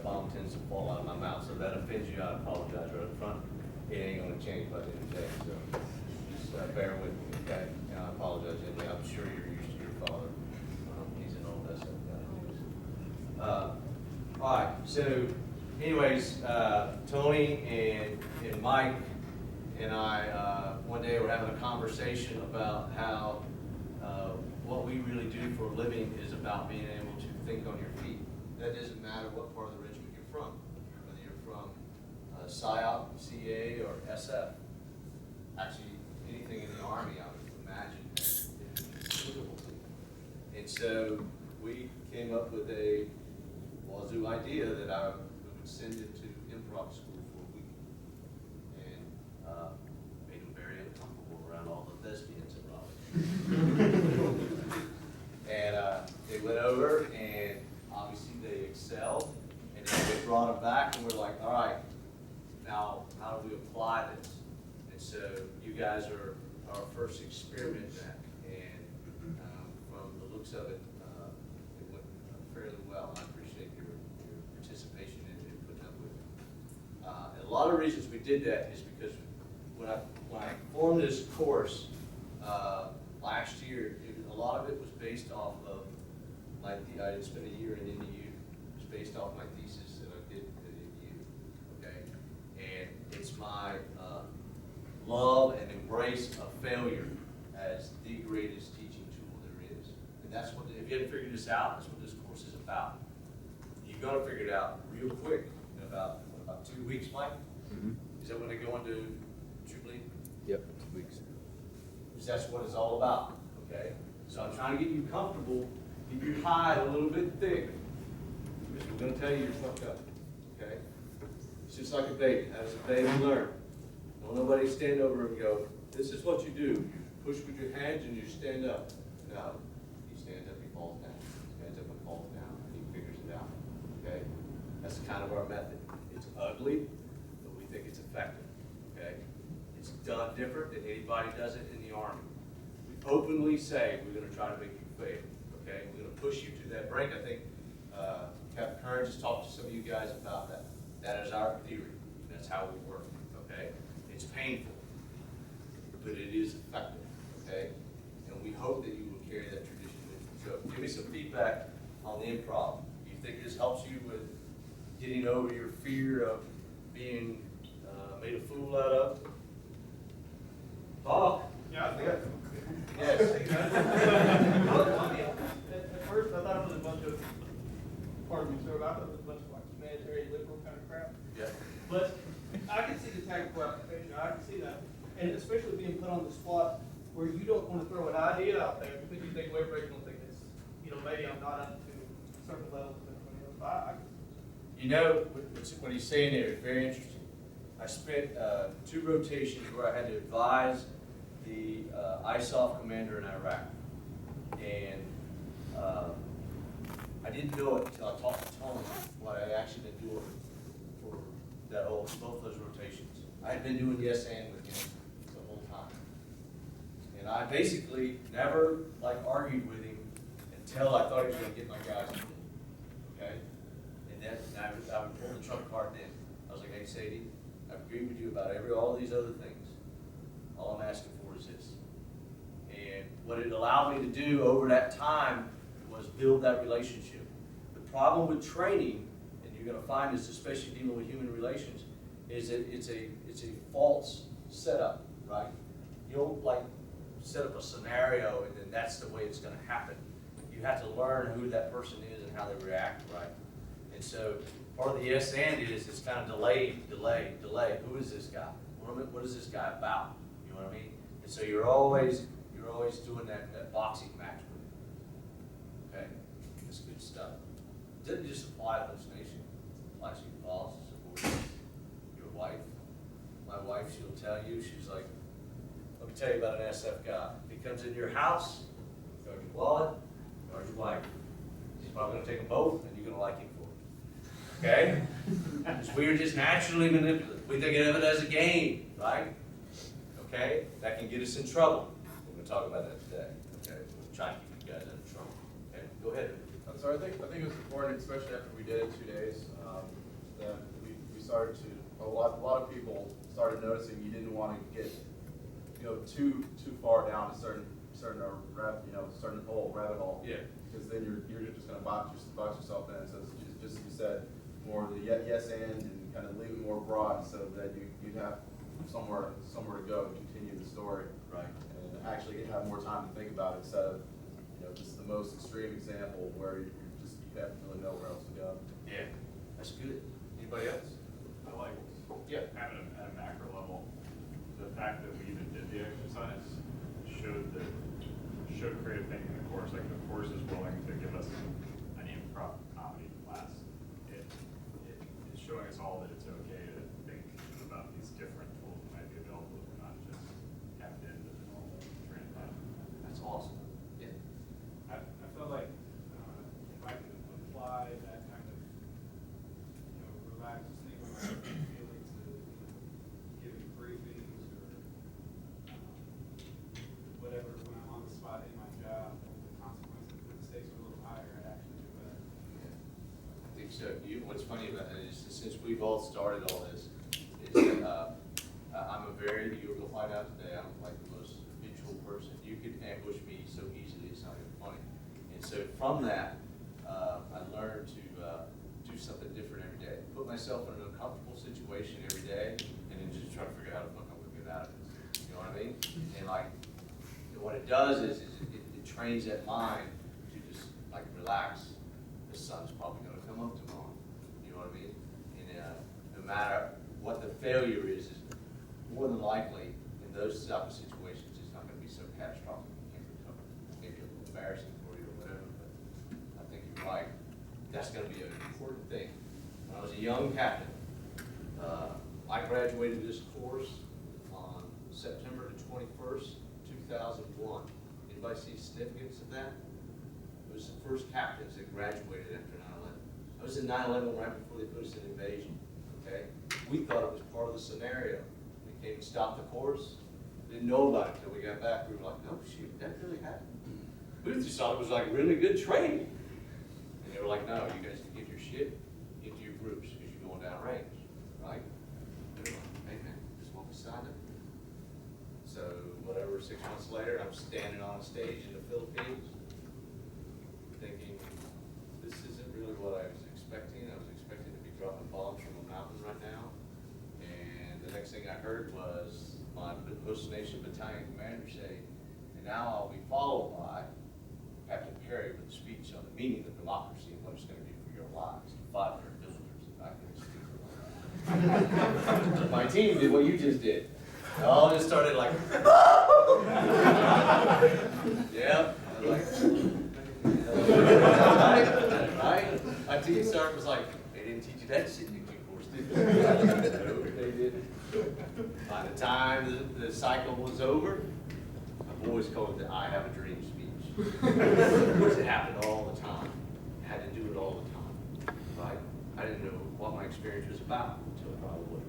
F-bomb tends to fall out of my mouth, so if that offends you, I apologize right up front. It ain't gonna change by the end of the day, so just bear with me, okay? And I apologize, Emily, I'm sure you're used to your father. He's an old SF guy. All right, so anyways, Tony and Mike and I, one day were having a conversation about how what we really do for a living is about being able to think on your feet. That doesn't matter what part of the regiment you're from, whether you're from PSYOP, CA, or SF. Actually, anything in the Army, I would imagine, is applicable to you. And so we came up with a wazoo idea that we would send it to improv school for a week, and made them very uncomfortable around all the thespians involved. And they went over, and obviously they excelled, and then they brought them back, and we're like, all right, now how do we apply this? And so you guys are our first experiment in that, and from the looks of it, it went fairly well. I appreciate your participation in putting up with it. And a lot of reasons we did that is because when I formed this course last year, a lot of it was based off of I had spent a year in NDU. It was based off my thesis that I did at NDU. Okay, and it's my love and embrace of failure as the greatest teaching tool there is. And that's what, if you hadn't figured this out, that's what this course is about. You're going to figure it out real quick in about 2 weeks, Mike? Mm-hmm. Is that when they go into Jubilee? Yep, 2 weeks. Because that's what it's all about, okay? So I'm trying to get you comfortable, get your hide a little bit thick, because we're going to tell you you're fucked up, okay? It's just like a baby. How does a baby learn? Don't nobody stand over and go, this is what you do. You push with your hands and you stand up. No, he stands up, he falls down. Stands up and falls down, and he figures it out, okay? That's kind of our method. It's ugly, but we think it's effective, okay? It's done different than anybody does it in the Army. We openly say we're going to try to make you fail, okay? We're going to push you to that brink. I think Captain Kern just talked to some of you guys about that. That is our theory. That's how we work, okay? It's painful, but it is effective, okay? And we hope that you will carry that tradition with you. So give me some feedback on the improv. Do you think this helps you with getting over your fear of being made a fool out of? Talk. Yeah, I think Yes. At first, I thought it was a bunch of, pardon me, sir, but I thought it was a bunch of like humanitarian liberal kind of crap. Yeah. But I can see the tactical application. I can see that, and especially being put on the spot where you don't want to throw an idea out there because you think, well, everybody's going to think it's, maybe I'm not up to certain levels of everybody else. You know, what he's saying there is very interesting. I spent 2 rotations where I had to advise the ISOF commander in Iraq. And I didn't know it until I talked to Tony what I had actually been doing for both those rotations. I had been doing yes and with him the whole time. And I basically never argued with him until I thought he was going to get my guys in. Okay? And then I would pull the trump card then. I was like, hey Sadie, I've agreed with you about all these other things. All I'm asking for is this. And what it allowed me to do over that time was build that relationship. The problem with training, and you're going to find this especially dealing with human relations, is that it's a false setup, right? You don't set up a scenario and then that's the way it's going to happen. You have to learn who that person is and how they react, right? And so part of the yes and is it's kind of delay. Who is this guy? What is this guy about? You know what I mean? And so you're always doing that boxing match with him. Okay? That's good stuff. It doesn't just apply to this nation. It applies to your boss, subordinates, your wife. My wife, she'll tell you, she's like, let me tell you about an SF guy. If he comes in your house, guard your wallet, guard your wife. He's probably going to take them both, and you're going to like him for it. Okay? Because we're just naturally manipulative. We think of it as a game, right? Okay? That can get us in trouble. We're going to talk about that today. Okay? We'll try to keep you guys out of trouble. Okay? Go ahead. So I think it was important, especially after we did it 2 days, that we started to, a lot of people started noticing you didn't want to get, too far down a certain certain rabbit hole. Yeah. Because then you're just going to box yourself in. So it's just you said, more the yes and kind of leave it more broad so that you'd have somewhere to go and continue the story. Right. And actually have more time to think about it instead of just the most extreme example where you have to really know where else to go. Yeah, that's good. Anybody else? I like Yeah. having it at a macro level. The fact that we even did the exercise showed creative thinking in the course. Like the course is willing to give us an improv comedy class. It is showing us all that it's okay to think about these different tools that might be available if we're not just tapped into the normal train of thought. That's awesome. Yeah. I felt like if I could apply that kind of, relaxed, single feeling to giving briefings or whatever when I'm on the spot in my job, the consequences, the stakes are a little higher, I'd actually do better. I think so. What's funny about it is since we've all started all this, is that you'll find out today, I'm like the most habitual person. You could ambush me so easily, it's not even funny. And so from that, I learned to do something different every day. Put myself in an uncomfortable situation every day, and then just try to figure out how the fuck I'm gonna get out of this. You know what I mean? And like, what it does is it trains that mind to just like relax. The sun's probably gonna come up tomorrow. You know what I mean? And no matter what the failure is more than likely in those type of situations, it's not gonna be so catastrophic you can't recover. Maybe a little embarrassing for you or whatever, but I think you're right. That's gonna be an important thing. When I was a young captain, I graduated this course on September the 21st, 2001. Anybody see significance of that? It was the first captains that graduated after 9/11. I was in 9/11 right before they put us in invasion, okay? We thought it was part of the scenario. They came and stopped the course. Didn't know about it until we got back. We were like, oh shoot, that really happened. We just thought it was like really good training. And they were like, no, you guys get your shit into your groups because you're going down range, right? And we were like, hey man, just walk beside them. So whatever, 6 months later, I'm standing on a stage in the Philippines thinking, this isn't really what I was expecting. I was expecting to be dropping bombs from a mountain right now. And the next thing I heard was my Host Nation Battalion commander say, and now I'll be followed by Captain Perry with a speech on the meaning of democracy and what it's going to do for your lives. 500 villagers that I couldn't speak. My team did what you just did. They all just started like, yeah. I was like, right? My team sergeant was like, they didn't teach you that shit in the course, did they? No, they didn't. By the time the cycle was over, my boys called it the I Have a Dream speech. Because it happened all the time. I had to do it all the time, right? I didn't know what my experience was about until probably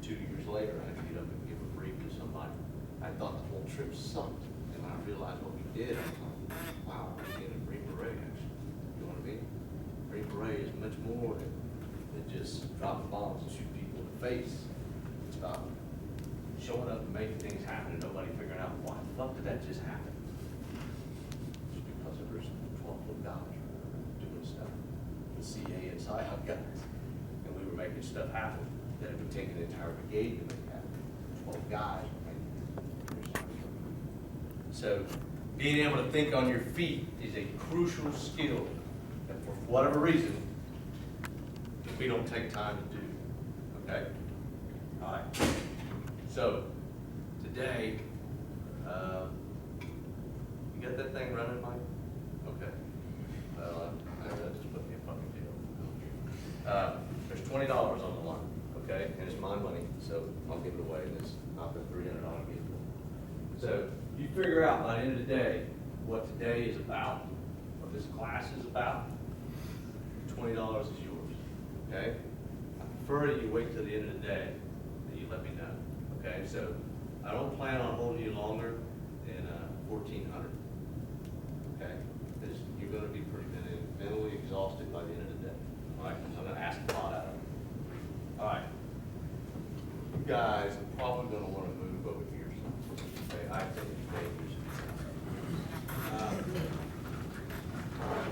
2 years later, I had to get up and give a brief to somebody. I thought the whole trip sucked. And when I realized what we did, I thought, wow, we're getting a Green Beret, actually. You know what I mean? Green Beret is much more than just dropping bombs and shooting people in the face. It's about showing up and making things happen and nobody figuring out why the fuck did that just happen? It's because there was 12-foot guys doing stuff. The CA and PSYOP guys. And we were making stuff happen that it would take an entire brigade to make happen. 12 guys were making it. So being able to think on your feet is a crucial skill that for whatever reason, we don't take time to do, okay? All right. So today, you got that thing running, Mike? Okay. Well, that just put me in fucking deal. There's $20 on the line, okay? And it's my money, so I'll give it away, and it's not the $300 gift. So you figure out by the end of the day what today is about, what this class is about. $20 is yours, okay? I prefer that you wait till the end of the day and you let me know, okay? So I don't plan on holding you longer than 1400, okay? Because you gonna be pretty mentally exhausted by the end of the day. All right, so I'm gonna ask a lot out of them. All right. You guys are probably gonna wanna move over here. Okay, I think it's dangerous.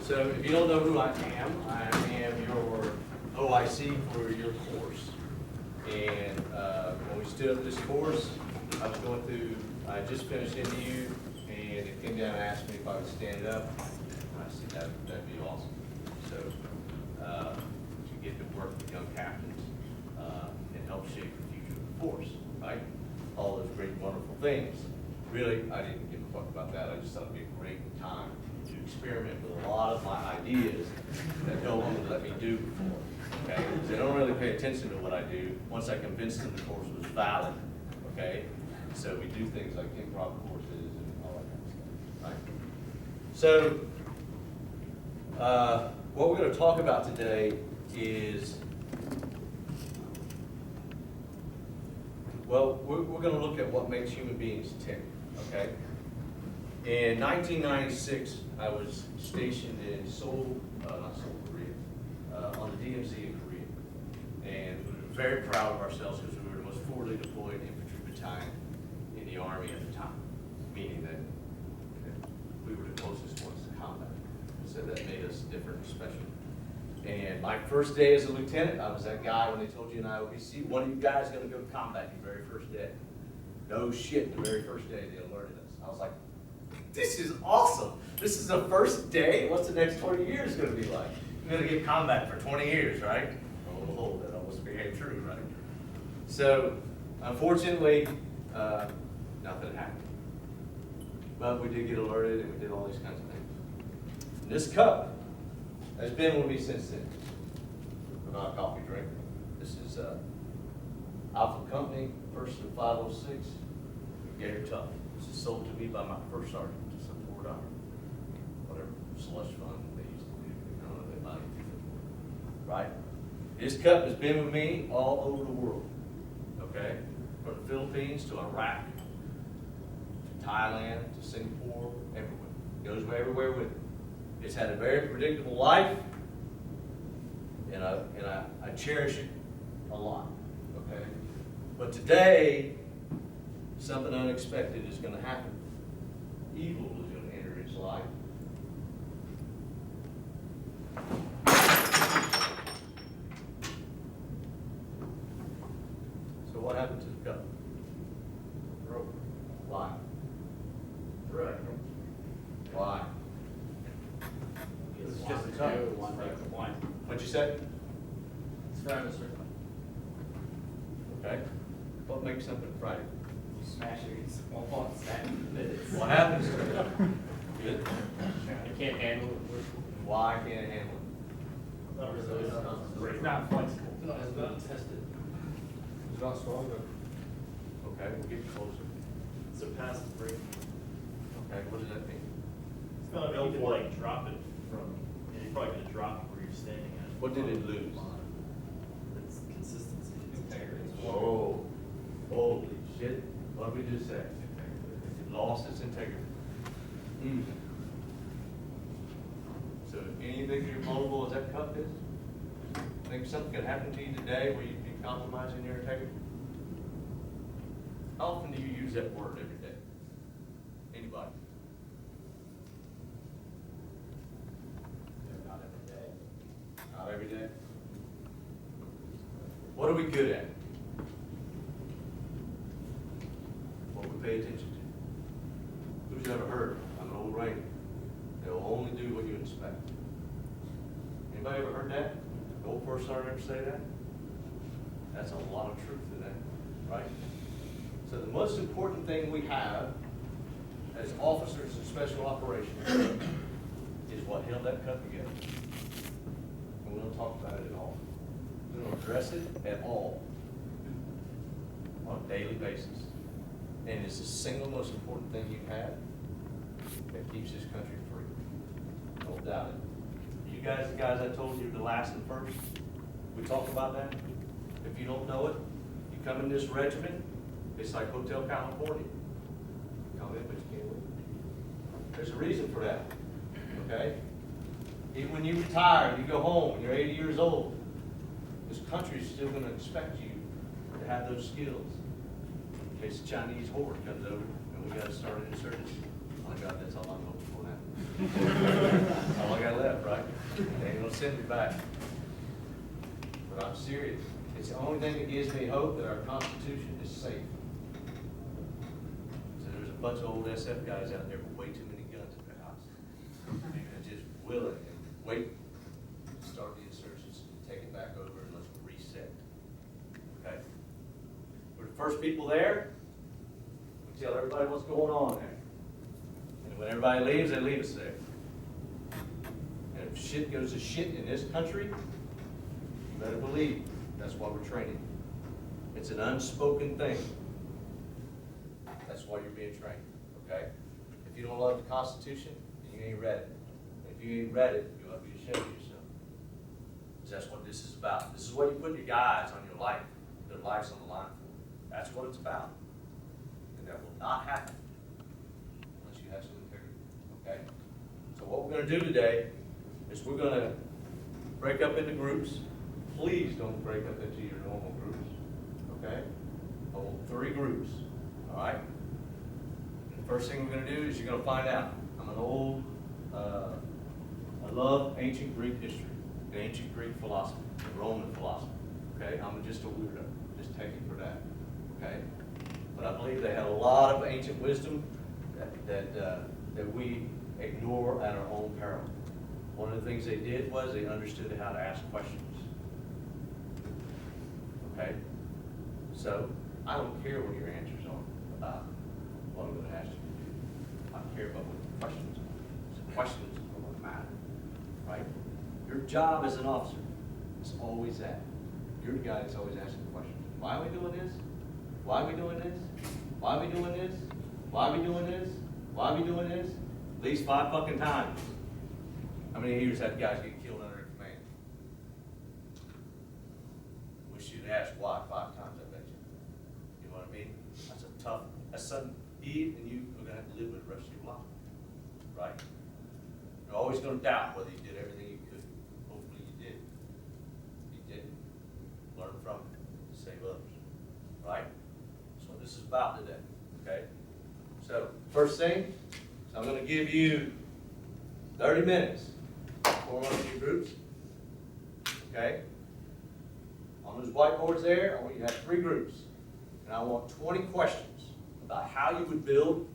So if you don't know who I am your OIC for your course. And when we stood up this course, I was going through, I just finished NDU, and it came down and asked me if I would stand up. And I said, that'd be awesome. So to get to work with young captains and help shape the future of the force, right? All those great, wonderful things. Really, I didn't give a fuck about that. I just thought it'd be a great time to experiment with a lot of my ideas that no one would let me do before. Okay, they don't really pay attention to what I do once I convinced them the course was valid. Okay, so we do things like improv courses and all that kind of stuff, right? So, what we're going to talk about today is, well, we're going to look at what makes human beings tick. Okay. In 1996, I was stationed in Seoul, Korea, on the DMZ in Korea. And we were very proud of ourselves because we were the most forwardly deployed infantry battalion in the Army at the time, meaning that we were the closest ones to combat. So that made us different and special. And my first day as a lieutenant, I was that guy when they told you in IOBC, one of you guys is going to go to combat your very first day. No shit, the very first day they alerted us. I was like, this is awesome. This is the first day. What's the next 20 years going to be like? I'm going to get combat for 20 years, right? Oh, that almost became true, right? So, unfortunately, nothing happened. But we did get alerted and we did all these kinds of things. And this cup has been with me since then. I'm not a coffee drinker. This is Alpha Company, person 506, Gator Tough. This is sold to me by my first sergeant to support our whatever slush fund they used to do. I don't know if they money to right? This cup has been with me all over the world. Okay? From the Philippines to Iraq, to Thailand, to Singapore, everywhere. It goes everywhere with it. It's had a very predictable life, and I cherish it a lot. Okay? But today, something unexpected is going to happen. Evil is going to enter its life. So what happened to the cup? Broke. Why? Right. Why? It's just a cup. What'd you say? It's fragile, sir. Okay. What makes something fragile? You smash it against the wall, it's that minutes. What happens to it? Good. It can't handle it. Why can't it handle it? Not resilience. It's not flexible. No, it's not tested. It's not strong enough. Okay, we'll get closer. It's a passive break. Okay, what does that mean? It's not like you can like drop it from, you're probably gonna drop it where you're standing at. What did it lose? It's consistency. Integrity. Whoa, holy shit, what did we just say? It lost its integrity. So anything you're vulnerable as that cup is? Think something could happen to you today where you'd be compromising your integrity? How often do you use that word every day? Anybody? Not every day. Not every day. What are we good at? What we pay attention to? Who's ever heard? I'm an old ranger. They'll only do what you expect. Anybody ever heard that? The old first sergeant ever say that? That's a lot of truth in that, right? So the most important thing we have as officers in special operations is what held that cup together. And we don't talk about it at all. We don't address it at all on a daily basis. And it's the single most important thing you have that keeps this country free. Don't doubt it. You guys, the guys I told you, the last and first, we talk about that. If you don't know it, you come in this regiment, it's like Hotel California. You come in, but you can't leave. There's a reason for that, okay? Even when you retire, you go home, you're 80 years old, this country is still gonna expect you to have those skills. In case the Chinese horde comes over and we gotta start an insurgency. Oh my God, that's all I'm hoping for now. That's all I got left, right? They ain't gonna send me back. But I'm serious. It's the only thing that gives me hope that our Constitution is safe. So there's a bunch of old SF guys out there with way too many guns at their house. And they're just willing and wait to start the insurgency, take it back over, and let's reset. Okay? We're the first people there. We tell everybody what's going on there. And when everybody leaves, they leave us there. And if shit goes to shit in this country, you better believe that's why we're training. It's an unspoken thing. That's why you're being trained, okay? If you don't love the Constitution, then you ain't read it. If you ain't read it, you ought to be ashamed of yourself. Because that's what this is about. This is what you put your guys on your life, their lives on the line for. That's what it's about. And that will not happen unless you have some integrity, okay? So what we're going to do today is we're going to break up into groups. Please don't break up into your normal groups, okay? I want 3 groups, all right? And the first thing we're going to do is you're going to find out. I'm an old, I love ancient Greek history, and ancient Greek philosophy, and Roman philosophy, okay? I'm just a weirdo, just take it for that, okay? But I believe they had a lot of ancient wisdom that we ignore at our own peril. One of the things they did was they understood how to ask questions. Okay? So, I don't care what your answers are about what I'm going to ask you to do. I care about what the questions are. The questions are what matter. Right? Your job as an officer is always that. You're the guy that's always asking questions. Why are we doing this? Why are we doing this? Why are we doing this? Why are we doing this? Why are we doing this? At least 5 fucking times. How many years have guys get killed under their command? Wish you'd ask why 5 times, I bet you. You know what I mean? That's something he and you are gonna have to live with the rest of your life. Right? You're always gonna doubt whether you did everything you could. Hopefully you did. If you didn't, learn from it, save others. Right? That's what this is about today. Okay? So, first thing, I'm gonna give you 30 minutes. Form one of your groups. Okay? On those whiteboards there, I want you to have 3 groups. And I want 20 questions about how you would build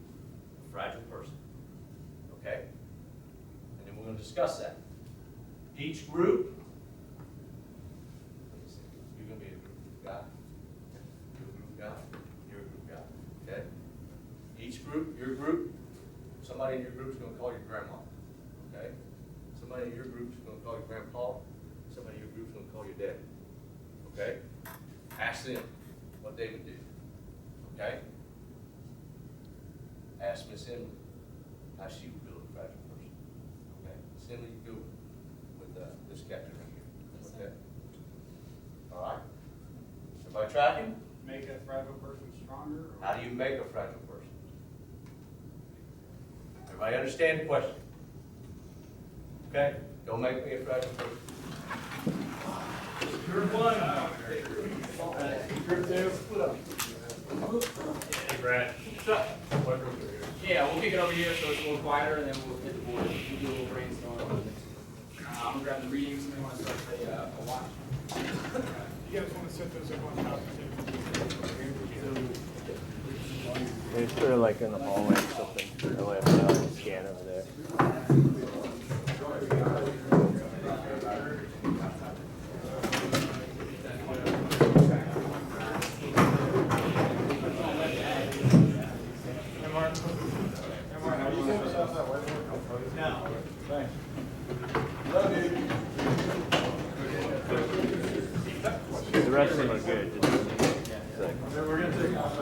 a fragile person. Okay? And then we're going to discuss that. Each group, you're going to be a group guy. You're a group guy. You're a group guy. Okay? Each group, your group, somebody in your group is going to call your grandma. Okay? Somebody in your group is going to call your grandpa. Somebody in your group is going to call your dad. Okay? Ask them what they would do. Okay? Ask Miss Emily how she would build a fragile person. Okay? Miss Emily, you go with this captain right here. Okay? All right? Everybody tracking? Make a fragile person stronger? Or? How do you make a fragile person? Everybody understand the question? Okay? Don't make me a fragile person. Group 1. Group 2. Split up. Hey, Brad. What group are you? Yeah, we'll kick it over here so it's a little quieter, and then we'll hit the board. We'll do a little brainstorm. I'm gonna grab the readings. Somebody want to start a watch? You guys want to set those up on top of the table? It's sort of like in the hallway or something. That way I can scan over there. The rest of them are good. Just, We're going to take off